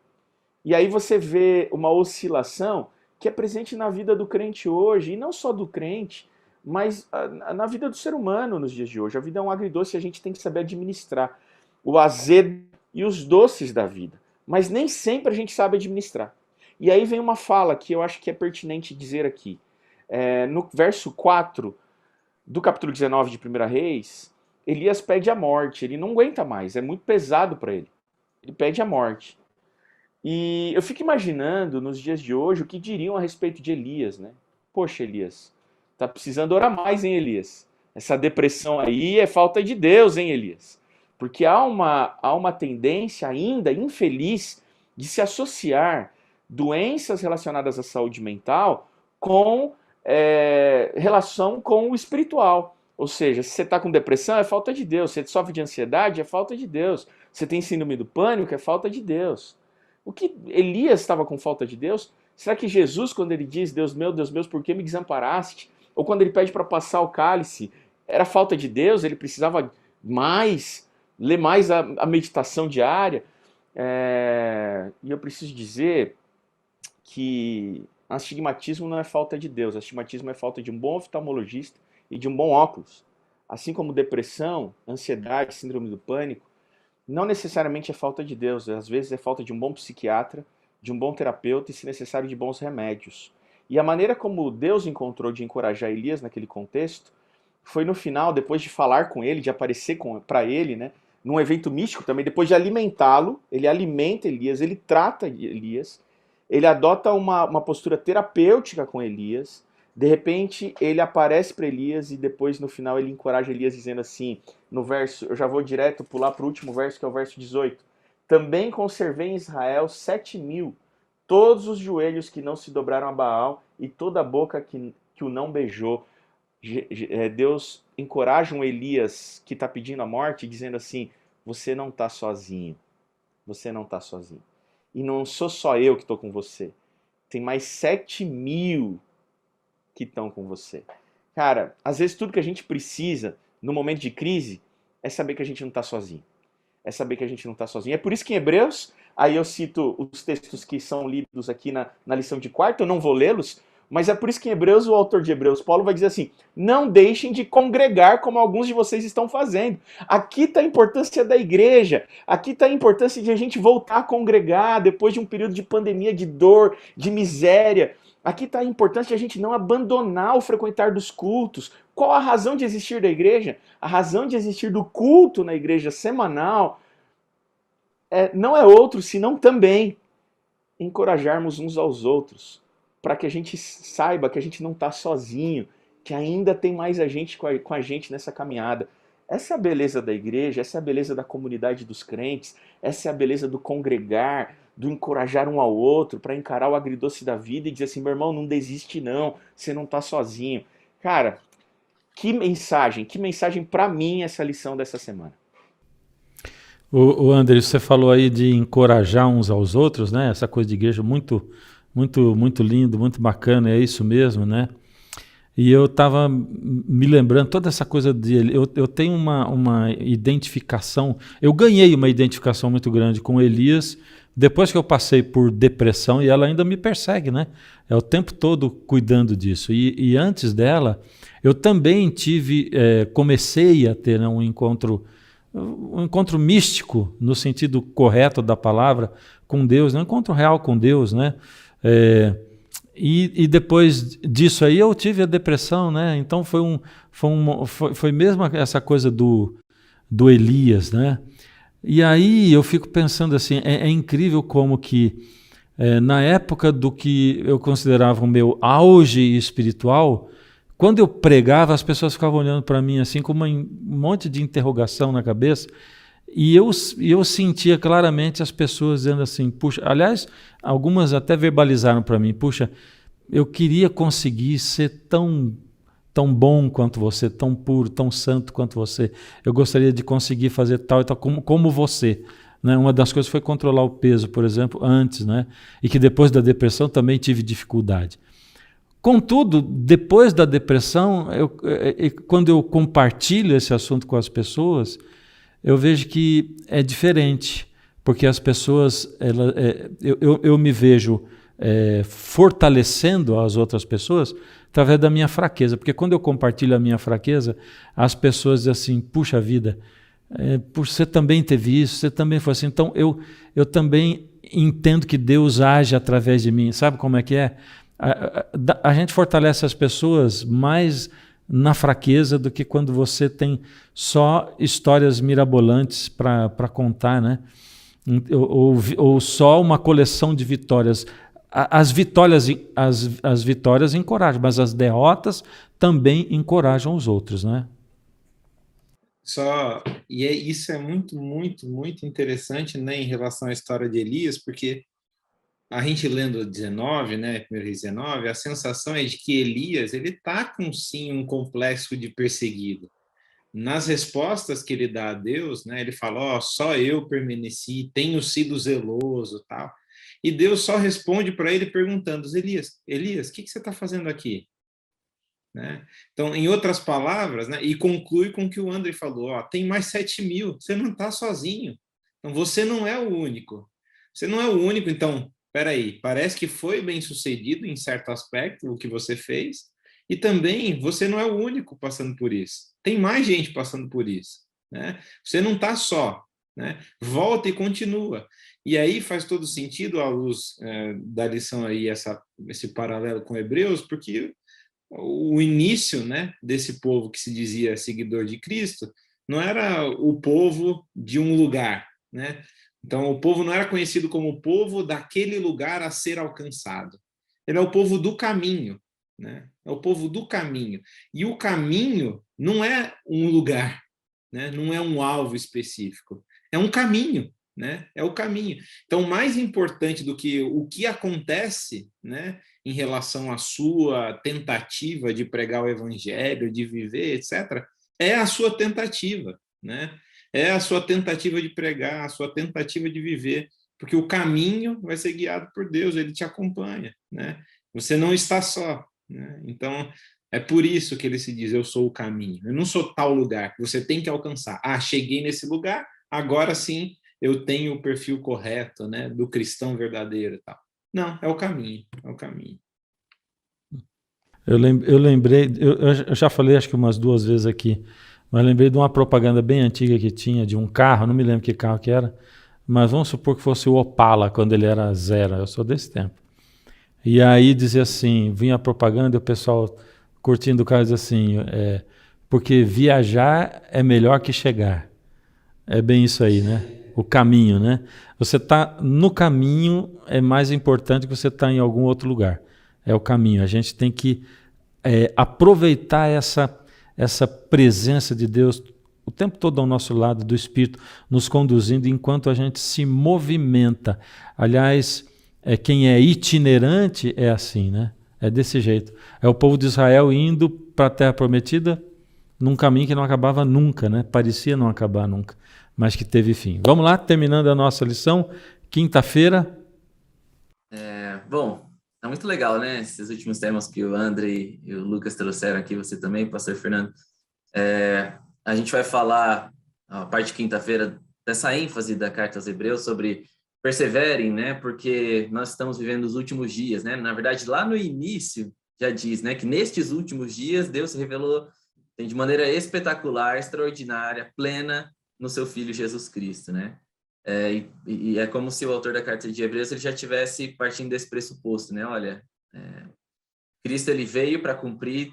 E aí você vê uma oscilação que é presente na vida do crente hoje, e não só do crente, mas na vida do ser humano nos dias de hoje. A vida é um agridoce e a gente tem que saber administrar o azedo e os doces da vida. Mas nem sempre a gente sabe administrar. E aí vem uma fala que eu acho que é pertinente dizer aqui. No verso 4 do capítulo 19 de 1 Reis, Elias pede a morte. Ele não aguenta mais, é muito pesado para ele. Ele pede a morte. E eu fico imaginando, nos dias de hoje, o que diriam a respeito de Elias, né? Poxa, Elias, tá precisando orar mais, hein, Elias? Essa depressão aí é falta de Deus, hein, Elias? Porque há uma tendência ainda infeliz de se associar doenças relacionadas à saúde mental com relação com o espiritual. Ou seja, se você está com depressão, é falta de Deus. Se você sofre de ansiedade, é falta de Deus. Se você tem síndrome do pânico, é falta de Deus. O que Elias estava com falta de Deus? Será que Jesus, quando ele diz, Deus meu, por que me desamparaste? Ou quando ele pede para passar o cálice, era falta de Deus? Ele precisava ler mais a meditação diária? E eu preciso dizer que astigmatismo não é falta de Deus. Astigmatismo é falta de um bom oftalmologista e de um bom óculos. Assim como depressão, ansiedade, síndrome do pânico, não necessariamente é falta de Deus, às vezes é falta de um bom psiquiatra, de um bom terapeuta e, se necessário, de bons remédios. E a maneira como Deus encontrou de encorajar Elias naquele contexto foi no final, depois de falar com ele, de aparecer para ele, né, num evento místico também, depois de alimentá-lo, ele alimenta Elias, ele trata Elias, ele adota uma postura terapêutica com Elias. De repente, ele aparece para Elias e depois, no final, ele encoraja Elias dizendo assim, no verso, eu já vou direto pular para o último verso, que é o verso 18. Também conservei em Israel 7.000, todos os joelhos que não se dobraram a Baal e toda a boca que o não beijou. Deus encoraja um Elias que está pedindo a morte, dizendo assim, você não está sozinho, você não está sozinho. E não sou só eu que estou com você, tem mais 7.000 que estão com você. Cara, às vezes tudo que a gente precisa no momento de crise é saber que a gente não está sozinho. É saber que a gente não está sozinho. É por isso que em Hebreus, aí eu cito os textos que são lidos aqui na lição de quarta, eu não vou lê-los, mas é por isso que em Hebreus, o autor de Hebreus, Paulo, vai dizer assim, não deixem de congregar como alguns de vocês estão fazendo. Aqui está a importância da igreja, aqui está a importância de a gente voltar a congregar depois de um período de pandemia, de dor, de miséria. Aqui está a importância de a gente não abandonar o frequentar dos cultos. Qual a razão de existir da igreja? A razão de existir do culto na igreja semanal não é outro, senão também encorajarmos uns aos outros, para que a gente saiba que a gente não está sozinho, que ainda tem mais a gente com a gente nessa caminhada. Essa é a beleza da igreja, essa é a beleza da comunidade dos crentes, essa é a beleza do congregar, do encorajar um ao outro, para encarar o agridoce da vida e dizer assim, meu irmão, não desiste não, você não tá sozinho. Cara, que mensagem para mim essa lição dessa semana. O André, você falou aí de encorajar uns aos outros, né? Essa coisa de igreja muito, muito, muito lindo, muito bacana, é isso mesmo, né? E eu estava me lembrando, toda essa coisa de... Eu tenho uma identificação, eu ganhei uma identificação muito grande com Elias, depois que eu passei por depressão, e ela ainda me persegue, né? É o tempo todo cuidando disso. E antes dela, eu também comecei a ter, né, um encontro místico, no sentido correto da palavra, com Deus, um encontro real com Deus, né? E depois disso aí eu tive a depressão, né? Então foi mesmo essa coisa do Elias, né? E aí eu fico pensando assim, é incrível como que na época do que eu considerava o meu auge espiritual, quando eu pregava, as pessoas ficavam olhando para mim assim com um monte de interrogação na cabeça, e eu sentia claramente as pessoas dizendo assim, puxa, aliás, algumas até verbalizaram para mim, puxa, eu queria conseguir ser tão bom quanto você, tão puro, tão santo quanto você, eu gostaria de conseguir fazer tal e tal como você. Né? Uma das coisas foi controlar o peso, por exemplo, antes, né? E que depois da depressão também tive dificuldade. Contudo, depois da depressão, quando eu compartilho esse assunto com as pessoas, eu vejo que é diferente, porque as pessoas, eu me vejo fortalecendo as outras pessoas através da minha fraqueza, porque quando eu compartilho a minha fraqueza, as pessoas dizem assim, puxa vida, você também teve isso, você também foi assim, então eu também entendo que Deus age através de mim, sabe como é que é? A gente fortalece as pessoas mais na fraqueza do que quando você tem só histórias mirabolantes para contar, né? Ou só uma coleção de vitórias. As vitórias encorajam, mas as derrotas também encorajam os outros, né? Isso é muito, muito, muito interessante, né, em relação à história de Elias, porque a gente lendo 19, né, 1 Reis 19, a sensação é de que Elias, ele está com sim um complexo de perseguido. Nas respostas que ele dá a Deus, né, ele fala, só eu permaneci, tenho sido zeloso, tal. E Deus só responde para ele perguntando, Elias, o que você está fazendo aqui? Né? Então, em outras palavras, né, e conclui com o que o André falou, tem mais 7.000, você não está sozinho. Então, você não é o único. Você não é o único, então... Peraí, parece que foi bem sucedido em certo aspecto o que você fez, e também você não é o único passando por isso. Tem mais gente passando por isso. Né? Você não está só. Né? Volta e continua. E aí faz todo sentido, à luz da lição aí, esse paralelo com Hebreus, porque o início, né, desse povo que se dizia seguidor de Cristo não era o povo de um lugar, né? Então, o povo não era conhecido como o povo daquele lugar a ser alcançado. Ele é o povo do caminho, né? É o povo do caminho. E o caminho não é um lugar, né? Não é um alvo específico. É um caminho, né? É o caminho. Então, mais importante do que o que acontece, né, em relação à sua tentativa de pregar o evangelho, de viver, etc., é a sua tentativa, né? É a sua tentativa de pregar, a sua tentativa de viver, porque o caminho vai ser guiado por Deus, ele te acompanha, né? Você não está só, né? Então, é por isso que ele se diz, eu sou o caminho, eu não sou tal lugar que você tem que alcançar. Cheguei nesse lugar, agora sim eu tenho o perfil correto, né, do cristão verdadeiro e tal. Não, é o caminho, é o caminho. Eu lembrei, eu já falei acho que umas 2 vezes aqui, mas lembrei de uma propaganda bem antiga que tinha de um carro, não me lembro que carro que era, mas vamos supor que fosse o Opala, quando ele era 0, eu sou desse tempo. E aí dizia assim, vinha a propaganda e o pessoal curtindo o carro dizia assim, porque viajar é melhor que chegar. É bem isso aí, né? O caminho, né? Você está no caminho, é mais importante que você está em algum outro lugar. É o caminho. A gente tem que aproveitar essa presença de Deus o tempo todo ao nosso lado, do Espírito, nos conduzindo enquanto a gente se movimenta. Aliás, quem é itinerante é assim, né? É desse jeito. É o povo de Israel indo para a Terra Prometida num caminho que não acabava nunca, né? Parecia não acabar nunca, mas que teve fim. Vamos lá, terminando a nossa lição, quinta-feira. Bom, é muito legal, né? Esses últimos temas que o André e o Lucas trouxeram aqui, você também, pastor Fernando. A gente vai falar, a parte de quinta-feira, dessa ênfase da carta aos Hebreus sobre perseverem, né? Porque nós estamos vivendo os últimos dias, né? Na verdade, lá no início já diz, né? Que nestes últimos dias Deus se revelou de maneira espetacular, extraordinária, plena no seu Filho Jesus Cristo, né? E é como se o autor da carta de Hebreus ele já tivesse partindo desse pressuposto, né? Olha, Cristo ele veio para cumprir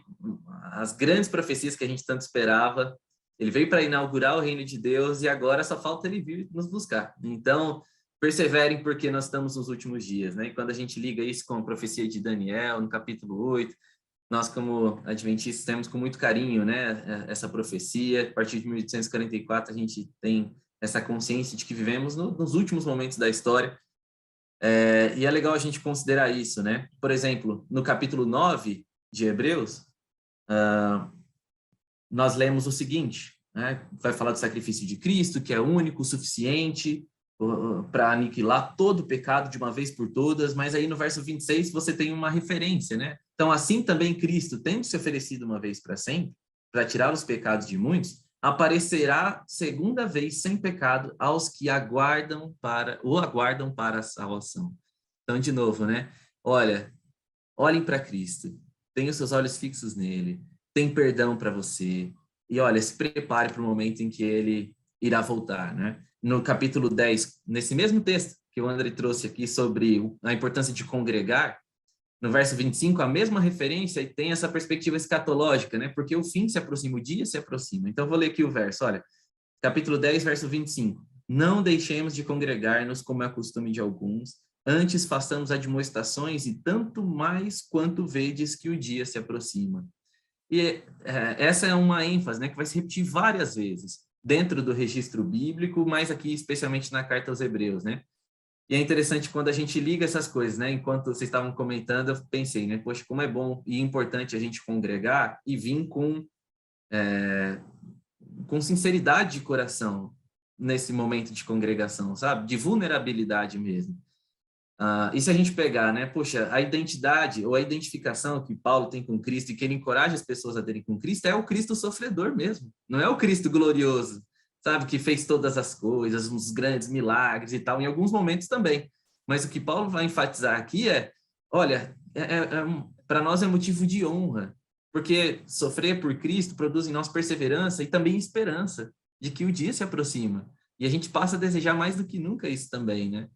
as grandes profecias que a gente tanto esperava. Ele veio para inaugurar o reino de Deus e agora só falta ele vir nos buscar. Então, perseverem porque nós estamos nos últimos dias, né? E quando a gente liga isso com a profecia de Daniel, no capítulo 8, nós como adventistas temos com muito carinho, né, essa profecia. A partir de 1844 a gente tem essa consciência de que vivemos nos últimos momentos da história. E é legal a gente considerar isso, né? Por exemplo, no capítulo 9 de Hebreus, nós lemos o seguinte, né? Vai falar do sacrifício de Cristo, que é único, suficiente para aniquilar todo o pecado de uma vez por todas, mas aí no verso 26 você tem uma referência, né? Então, assim também Cristo, tendo se oferecido uma vez para sempre, para tirar os pecados de muitos, aparecerá segunda vez sem pecado aos que aguardam para a salvação. Então, de novo, né? Olhem para Cristo, tenham seus olhos fixos nele, tem perdão para você, e olha, se prepare para o momento em que ele irá voltar, né? No capítulo 10, nesse mesmo texto que o André trouxe aqui sobre a importância de congregar, no verso 25, a mesma referência e tem essa perspectiva escatológica, né? Porque o fim se aproxima, o dia se aproxima. Então, vou ler aqui o verso, olha, capítulo 10, verso 25. Não deixemos de congregar-nos como é costume de alguns, antes façamos admoestações e tanto mais quanto vedes que o dia se aproxima. E essa é uma ênfase, né, que vai se repetir várias vezes dentro do registro bíblico, mas aqui especialmente na carta aos Hebreus, né? E é interessante quando a gente liga essas coisas, né? Enquanto vocês estavam comentando, eu pensei, né? Poxa, como é bom e importante a gente congregar e vir com sinceridade de coração nesse momento de congregação, sabe? De vulnerabilidade mesmo. E se a gente pegar, né? Poxa, a identidade ou a identificação que Paulo tem com Cristo e que ele encoraja as pessoas a terem com Cristo é o Cristo sofredor mesmo. Não é o Cristo glorioso, sabe? Que fez todas as coisas, uns grandes milagres e tal, em alguns momentos também. Mas o que Paulo vai enfatizar aqui olha, para nós é motivo de honra, porque sofrer por Cristo produz em nós perseverança e também esperança de que o dia se aproxima. E a gente passa a desejar mais do que nunca isso também, né?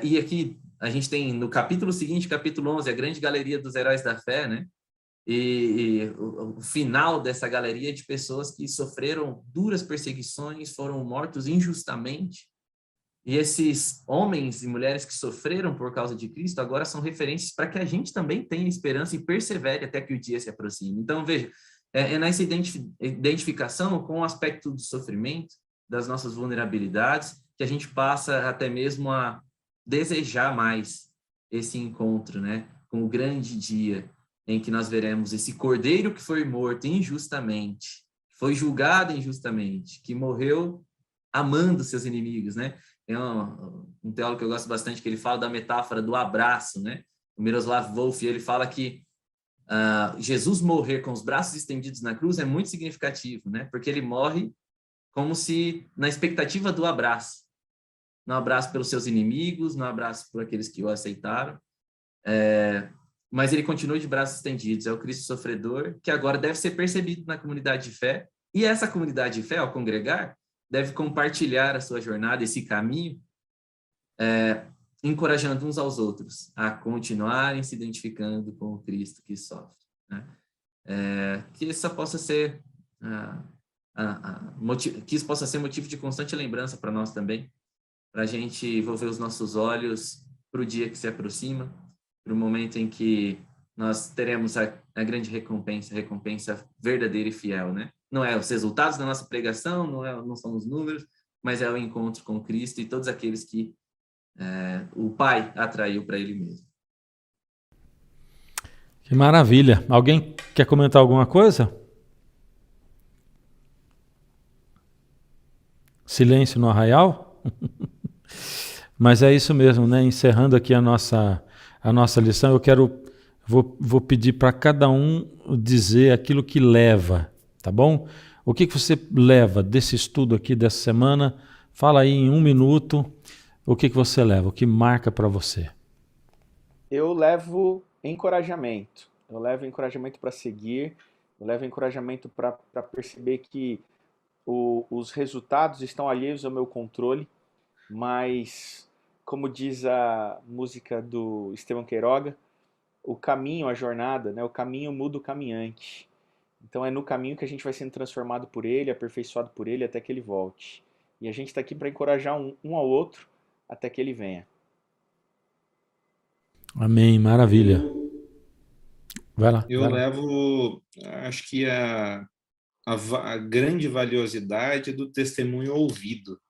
E aqui a gente tem no capítulo seguinte, capítulo 11, a grande galeria dos heróis da fé, né? E o final dessa galeria de pessoas que sofreram duras perseguições, foram mortos injustamente. E esses homens e mulheres que sofreram por causa de Cristo agora são referências para que a gente também tenha esperança e persevere até que o dia se aproxime. Então, veja, nessa identificação com o aspecto do sofrimento, das nossas vulnerabilidades, que a gente passa até mesmo a desejar mais esse encontro, né, com o grande dia em que nós veremos esse cordeiro que foi morto injustamente, foi julgado injustamente, que morreu amando seus inimigos, né? Tem um teólogo que eu gosto bastante que ele fala da metáfora do abraço, né? O Miroslav Volf, ele fala que Jesus morrer com os braços estendidos na cruz é muito significativo, né? Porque ele morre como se na expectativa do abraço. No abraço pelos seus inimigos, no abraço por aqueles que o aceitaram. Mas ele continua de braços estendidos. É o Cristo sofredor, que agora deve ser percebido na comunidade de fé. E essa comunidade de fé, ao congregar, deve compartilhar a sua jornada, esse caminho, encorajando uns aos outros a continuarem se identificando com o Cristo que sofre, né? Que isso possa ser que isso possa ser motivo de constante lembrança para nós também, para a gente volver os nossos olhos para o dia que se aproxima, para o momento em que nós teremos a grande recompensa verdadeira e fiel, né? não é os resultados da nossa pregação, não são os números, mas é o encontro com Cristo e todos aqueles que o Pai atraiu para Ele mesmo. Que maravilha. Alguém quer comentar alguma coisa? Silêncio no arraial? Mas é isso mesmo, né? Encerrando aqui a nossa lição, vou pedir para cada um dizer aquilo que leva, tá bom? O que você leva desse estudo aqui dessa semana? Fala aí em 1 minuto o que você leva, o que marca para você. Eu levo encorajamento. Eu levo encorajamento para seguir, eu levo encorajamento para perceber que os resultados estão alheios ao meu controle, mas, como diz a música do Estevão Queiroga, o caminho, a jornada, né, o caminho muda o caminhante. Então é no caminho que a gente vai sendo transformado por ele, aperfeiçoado por ele, até que ele volte. E a gente está aqui para encorajar um ao outro até que ele venha. Amém, maravilha. Vai lá. Eu levo, acho que a grande valiosidade do testemunho ouvido,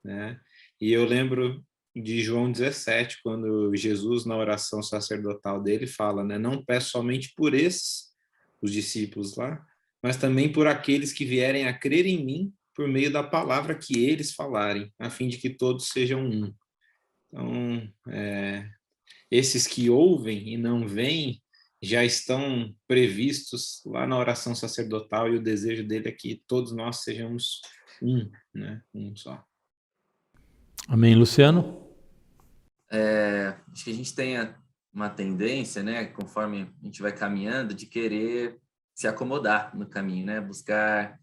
né? E eu lembro de João 17, quando Jesus, na oração sacerdotal dele, fala, né? Não peço somente por esses, os discípulos lá, mas também por aqueles que vierem a crer em mim por meio da palavra que eles falarem, a fim de que todos sejam um. Então, esses que ouvem e não veem já estão previstos lá na oração sacerdotal, e o desejo dele é que todos nós sejamos um, né? Um só. Amém, Luciano? Acho que a gente tem uma tendência, né, conforme a gente vai caminhando, de querer se acomodar no caminho, né, buscar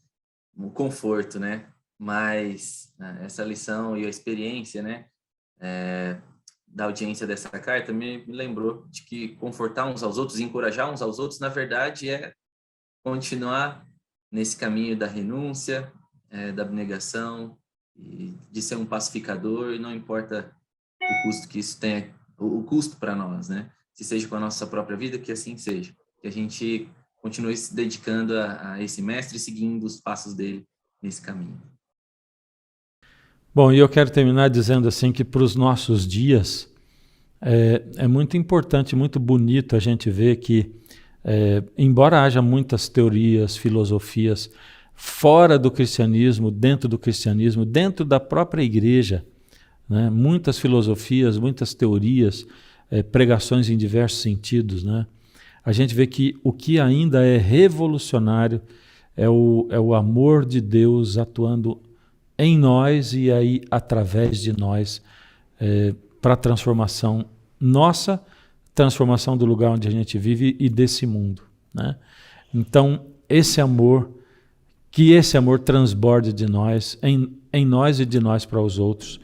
o conforto, né, mas essa lição e a experiência, né, da audiência dessa carta me lembrou de que confortar uns aos outros, encorajar uns aos outros, na verdade, é continuar nesse caminho da renúncia, da abnegação, e de ser um pacificador, e não importa o custo que isso tenha, o custo para nós, né? Se seja com a nossa própria vida, que assim seja. Que a gente continue se dedicando a esse mestre e seguindo os passos dele nesse caminho. Bom, e eu quero terminar dizendo assim que para os nossos dias é muito importante, muito bonito a gente ver que, embora haja muitas teorias, filosofias fora do cristianismo, dentro da própria igreja, né? Muitas filosofias, muitas teorias, pregações em diversos sentidos, né? A gente vê que o que ainda é revolucionário é o amor de Deus atuando em nós e aí através de nós para a transformação nossa, transformação do lugar onde a gente vive e desse mundo, né? Então, que esse amor transborde de nós, em nós e de nós para os outros,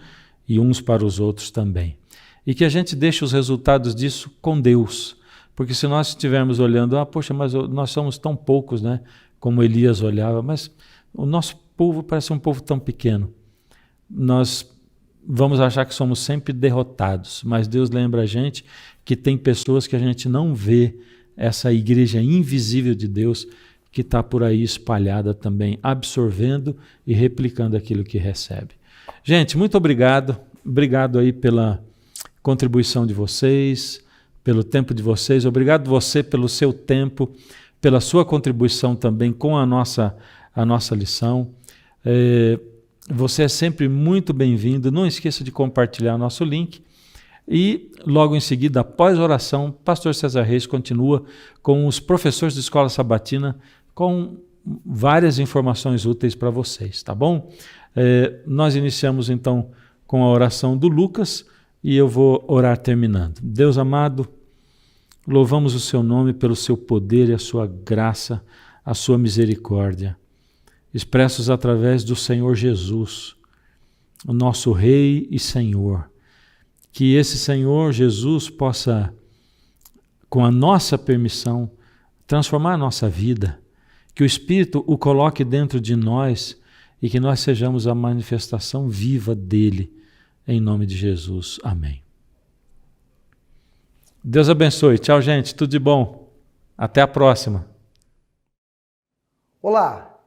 e uns para os outros também. E que a gente deixe os resultados disso com Deus, porque se nós estivermos olhando, poxa, mas nós somos tão poucos, né? Como Elias olhava, mas o nosso povo parece um povo tão pequeno. Nós vamos achar que somos sempre derrotados, mas Deus lembra a gente que tem pessoas que a gente não vê, essa igreja invisível de Deus que está por aí espalhada também, absorvendo e replicando aquilo que recebe. Gente, muito obrigado. Obrigado aí pela contribuição de vocês, pelo tempo de vocês. Obrigado você pelo seu tempo, pela sua contribuição também com a nossa lição. Você é sempre muito bem-vindo. Não esqueça de compartilhar nosso link. E logo em seguida, após a oração, pastor César Reis continua com os professores de escola sabatina com várias informações úteis para vocês, tá bom? Nós iniciamos então com a oração do Lucas e eu vou orar terminando. Deus amado, louvamos o seu nome pelo seu poder e a sua graça, a sua misericórdia, expressos através do Senhor Jesus, o nosso Rei e Senhor. Que esse Senhor Jesus possa, com a nossa permissão, transformar a nossa vida, que o Espírito o coloque dentro de nós e que nós sejamos a manifestação viva dele, em nome de Jesus. Amém. Deus abençoe. Tchau, gente. Tudo de bom. Até a próxima. Olá,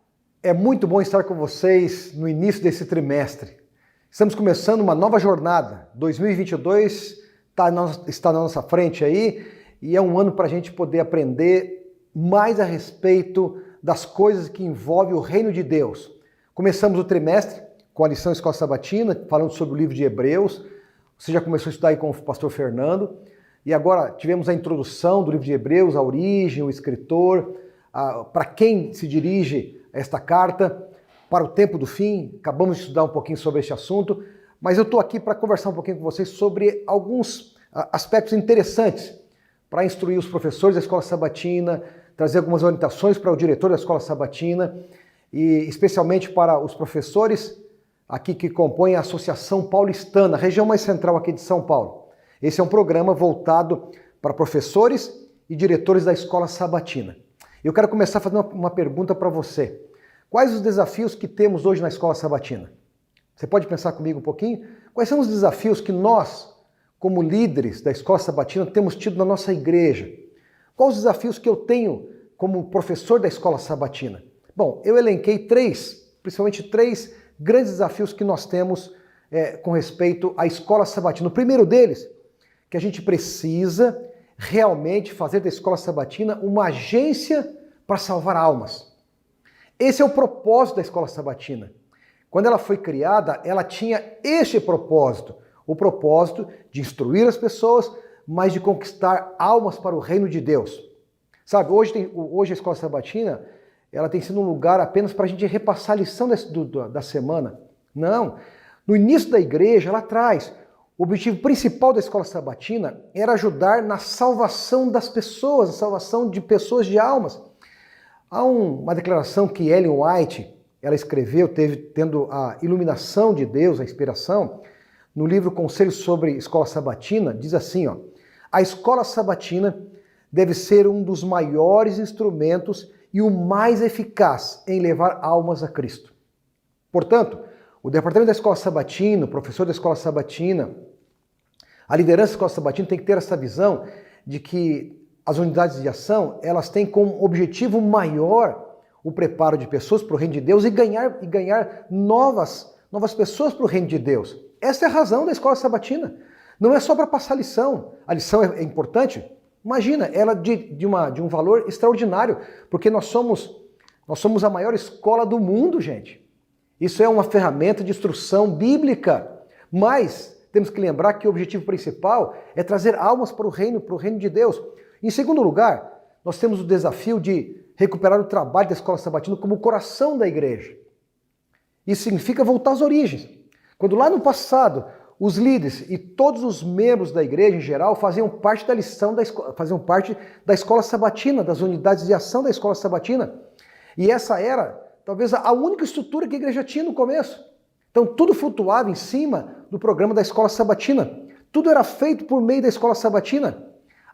É muito bom estar com vocês no início desse trimestre. Estamos começando uma nova jornada. 2022 está na nossa frente aí e é um ano para a gente poder aprender mais a respeito das coisas que envolvem o reino de Deus. Começamos o trimestre com a lição Escola Sabatina, falando sobre o livro de Hebreus. Você já começou a estudar aí com o pastor Fernando. E agora tivemos a introdução do livro de Hebreus, a origem, o escritor, para quem se dirige esta carta, para o tempo do fim. Acabamos de estudar um pouquinho sobre este assunto, mas eu estou aqui para conversar um pouquinho com vocês sobre alguns aspectos interessantes para instruir os professores da Escola Sabatina, trazer algumas orientações para o diretor da Escola Sabatina e especialmente para os professores aqui que compõem a Associação Paulistana, região mais central aqui de São Paulo. Esse é um programa voltado para professores e diretores da Escola Sabatina. Eu quero começar fazendo uma pergunta para você. Quais os desafios que temos hoje na Escola Sabatina? Você pode pensar comigo um pouquinho? Quais são os desafios que nós, como líderes da Escola Sabatina, temos tido na nossa igreja? Quais os desafios que eu tenho como professor da Escola Sabatina? Bom, eu elenquei principalmente três grandes desafios que nós temos com respeito à Escola Sabatina. O primeiro deles, que a gente precisa realmente fazer da Escola Sabatina uma agência para salvar almas. Esse é o propósito da Escola Sabatina. Quando ela foi criada, ela tinha este propósito, o propósito de instruir as pessoas, mas de conquistar almas para o reino de Deus. Sabe, hoje a Escola Sabatina, ela tem sido um lugar apenas para a gente repassar a lição da semana. Não, no início da igreja, lá atrás, o objetivo principal da Escola Sabatina era ajudar na salvação das pessoas, a salvação de pessoas, de almas. Há uma declaração que Ellen White, ela escreveu, tendo a iluminação de Deus, a inspiração, no livro Conselhos sobre Escola Sabatina, diz assim, ó: a Escola Sabatina deve ser um dos maiores instrumentos e o mais eficaz em levar almas a Cristo. Portanto, o departamento da Escola Sabatina, o professor da Escola Sabatina, a liderança da Escola Sabatina tem que ter essa visão de que as unidades de ação, elas têm como objetivo maior o preparo de pessoas para o reino de Deus e ganhar novas pessoas para o reino de Deus. Essa é a razão da Escola Sabatina. Não é só para passar lição. A lição é importante. Imagina, ela de um valor extraordinário, porque nós somos a maior escola do mundo, gente. Isso é uma ferramenta de instrução bíblica, mas temos que lembrar que o objetivo principal é trazer almas para o reino de Deus. Em segundo lugar, nós temos o desafio de recuperar o trabalho da Escola Sabatina como o coração da igreja. Isso significa voltar às origens. Quando lá no passado, os líderes e todos os membros da igreja em geral faziam parte da lição, faziam parte da Escola Sabatina, das unidades de ação da Escola Sabatina. E essa era talvez a única estrutura que a igreja tinha no começo. Então tudo flutuava em cima do programa da Escola Sabatina. Tudo era feito por meio da Escola Sabatina.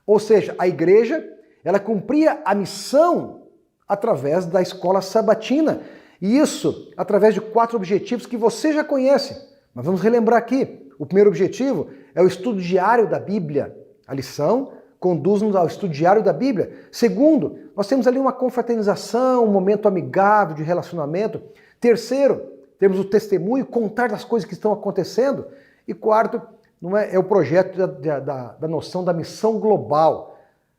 Ou seja, a igreja, ela cumpria a missão através da Escola Sabatina. E isso através de 4 objetivos que você já conhece. Mas vamos relembrar aqui. O primeiro objetivo é o estudo diário da Bíblia. A lição conduz-nos ao estudo diário da Bíblia. Segundo, nós temos ali uma confraternização, um momento amigável de relacionamento. Terceiro, temos o testemunho, contar das coisas que estão acontecendo. E quarto, é o projeto da noção da missão global.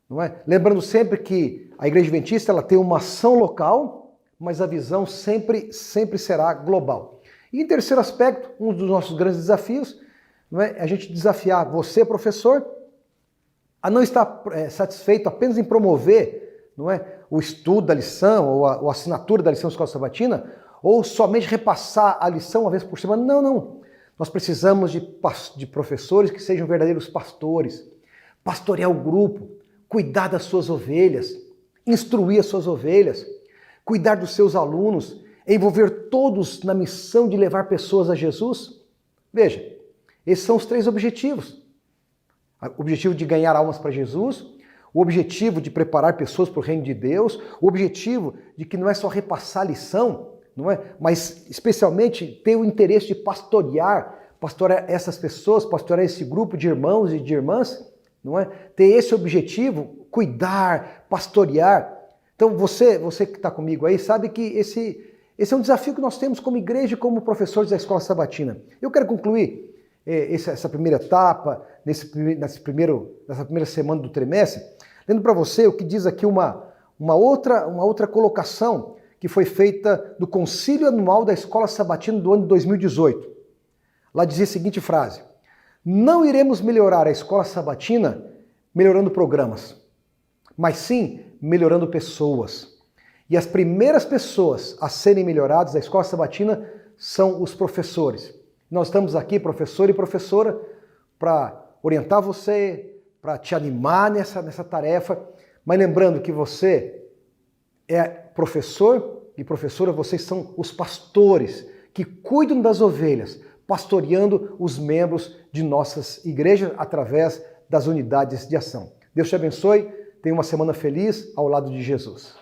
Não é? Lembrando sempre que a Igreja Adventista ela tem uma ação local, mas a visão sempre será global. E em terceiro aspecto, um dos nossos grandes desafios, não é a gente desafiar você, professor, a não estar satisfeito apenas em promover o estudo da lição ou a assinatura da lição da Escola Sabatina, ou somente repassar a lição uma vez por semana. Não. Nós precisamos de professores que sejam verdadeiros pastores, pastorear o grupo, cuidar das suas ovelhas, instruir as suas ovelhas, cuidar dos seus alunos, envolver todos na missão de levar pessoas a Jesus. Veja, esses são os 3 objetivos. O objetivo de ganhar almas para Jesus, o objetivo de preparar pessoas para o reino de Deus, o objetivo de que não é só repassar a lição, mas especialmente ter o interesse de pastorear essas pessoas, pastorear esse grupo de irmãos e de irmãs, ter esse objetivo, cuidar, pastorear. Então você que está comigo aí sabe que esse Esse é um desafio que nós temos como igreja e como professores da Escola Sabatina. Eu quero concluir essa primeira etapa, nessa primeira semana do trimestre, lendo para você o que diz aqui uma outra colocação que foi feita no Concílio Anual da Escola Sabatina do ano de 2018. Lá dizia a seguinte frase: não iremos melhorar a Escola Sabatina melhorando programas, mas sim melhorando pessoas. E as primeiras pessoas a serem melhoradas da Escola Sabatina são os professores. Nós estamos aqui, professor e professora, para orientar você, para te animar nessa tarefa, mas lembrando que você é professor e professora, vocês são os pastores que cuidam das ovelhas, pastoreando os membros de nossas igrejas através das unidades de ação. Deus te abençoe, tenha uma semana feliz ao lado de Jesus.